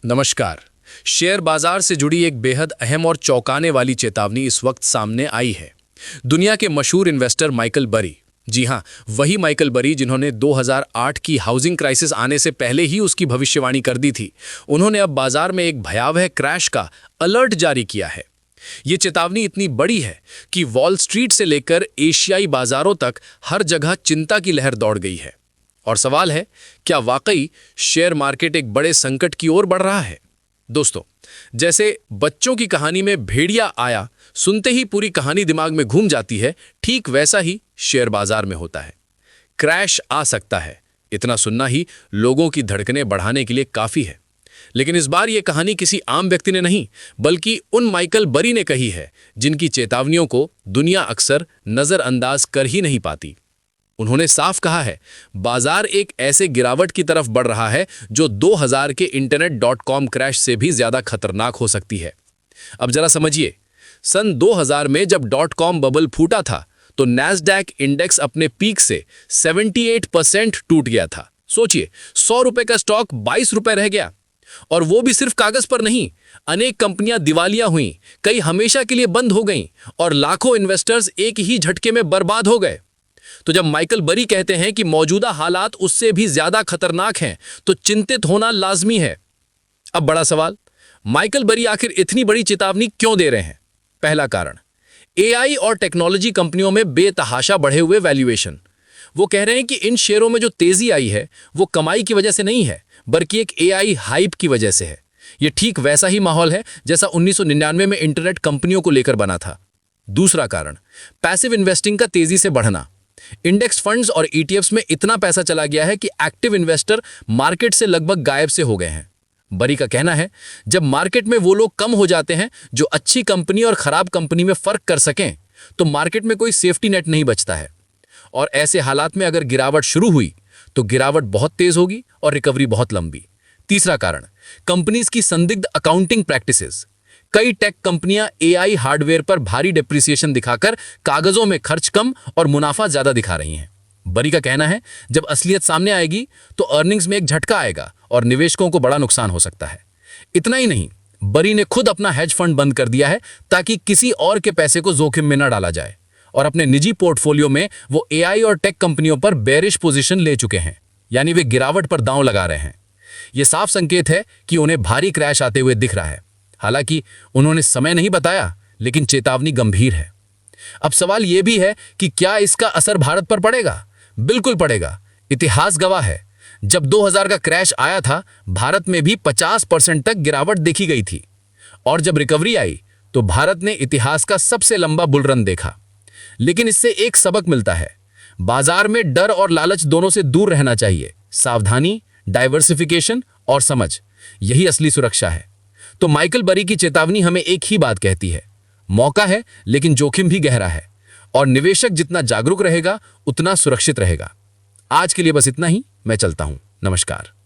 नमस्कार। शेयर बाजार से जुड़ी एक बेहद अहम और चौंकाने वाली चेतावनी इस वक्त सामने आई है। दुनिया के मशहूर इन्वेस्टर माइकल बरी, जी हां, वही माइकल बरी जिन्होंने 2008 की हाउसिंग क्राइसिस आने से पहले ही उसकी भविष्यवाणी कर दी थी, उन्होंने अब बाजार में एक भयावह क्रैश का अलर्ट जारी किया है। ये चेतावनी इतनी बड़ी है कि वॉल स्ट्रीट से लेकर एशियाई बाजारों तक हर जगह चिंता की लहर दौड़ गई है। और सवाल है, क्या वाकई शेयर मार्केट एक बड़े संकट की ओर बढ़ रहा है? दोस्तों, जैसे बच्चों की कहानी में भेड़िया आया, सुनते ही पूरी कहानी दिमाग में घूम जाती है, ठीक वैसा ही शेयर बाजार में होता है। क्रैश आ सकता है, इतना सुनना ही लोगों की धड़कनें बढ़ाने के लिए काफी है। लेकिन इस बार यह कहानी किसी आम व्यक्ति ने नहीं, बल्कि उन माइकल बरी ने कही है जिनकी चेतावनियों को दुनिया अक्सर नजरअंदाज कर ही नहीं पाती। उन्होंने साफ कहा है, बाजार एक ऐसे गिरावट की तरफ बढ़ रहा है जो 2000 के इंटरनेट.com क्रैश से भी ज्यादा खतरनाक हो सकती है। अब जरा समझिए, सन 2000 में जब .com बबल फूटा था तो नैस्डैक इंडेक्स अपने पीक से 78% टूट गया था। सोचिए, 100 रुपए का स्टॉक 22 रुपए रह गया। और वो भी सिर्फ कागज पर नहीं, अनेक कंपनियां दिवालिया हुईं, कई हमेशा के लिए बंद हो गईं और लाखों इन्वेस्टर्स एक ही झटके में बर्बाद हो गए। तो जब माइकल बरी कहते हैं कि मौजूदा हालात उससे भी ज्यादा खतरनाक हैं, तो चिंतित होना लाजमी है। अब बड़ा सवाल, माइकल बरी आखिर इतनी बड़ी चेतावनी क्यों दे रहे हैं? पहला कारण, एआई और टेक्नोलॉजी कंपनियों में बेतहाशा बढ़े हुए वैल्यूएशन। वो कह रहे हैं कि इन शेयरों में जो तेजी आई है वो कमाई की वजह से नहीं है, बल्कि एक एआई हाइप की वजह से है। ये ठीक वैसा ही माहौल है जैसा 1999 में इंटरनेट कंपनियों को लेकर बना था। दूसरा कारण, पैसिव इन्वेस्टिंग का तेजी से बढ़ना। इंडेक्स फंड्स और ईटीएफ्स में इतना पैसा चला गया है कि एक्टिव इन्वेस्टर मार्केट से लगभग गायब से हो गए हैं। बरी का कहना है, जब मार्केट में वो लोग कम हो जाते हैं जो अच्छी कंपनी और खराब कंपनी में फर्क कर सकें, तो मार्केट में कोई सेफ्टी नेट नहीं बचता है। और ऐसे हालात में अगर गिरावट शुरू हुई तो गिरावट बहुत तेज होगी और रिकवरी बहुत लंबी। तीसरा कारण, कंपनीज की संदिग्ध अकाउंटिंग प्रैक्टिसेस। कई टेक कंपनियां एआई हार्डवेयर पर भारी डेप्रिसिएशन दिखाकर कागजों में खर्च कम और मुनाफा ज्यादा दिखा रही हैं। बरी का कहना है, जब असलियत सामने आएगी तो अर्निंग्स में एक झटका आएगा और निवेशकों को बड़ा नुकसान हो सकता है। इतना ही नहीं, बरी ने खुद अपना हेज फंड बंद कर दिया है ताकि किसी और के पैसे को जोखिम में न डाला जाए। और अपने निजी पोर्टफोलियो में वो एआई और टेक कंपनियों पर बेरिश पोजीशन ले चुके हैं, यानी वे गिरावट पर दांव लगा रहे हैं। यह साफ संकेत है कि उन्हें भारी क्रैश आते हुए दिख रहा है। हालांकि उन्होंने समय नहीं बताया, लेकिन चेतावनी गंभीर है। अब सवाल यह भी है कि क्या इसका असर भारत पर पड़ेगा? बिल्कुल पड़ेगा। इतिहास गवाह है, जब 2000 का क्रैश आया था, भारत में भी 50% तक गिरावट देखी गई थी। और जब रिकवरी आई तो भारत ने इतिहास का सबसे लंबा बुल रन देखा। लेकिन इससे एक सबक मिलता है, बाजार में डर और लालच दोनों से दूर रहना चाहिए। सावधानी, डाइवर्सिफिकेशन और समझ, यही असली सुरक्षा है। तो माइकल बरी की चेतावनी हमें एक ही बात कहती है, मौका है लेकिन जोखिम भी गहरा है, और निवेशक जितना जागरूक रहेगा उतना सुरक्षित रहेगा। आज के लिए बस इतना ही, मैं चलता हूं। नमस्कार।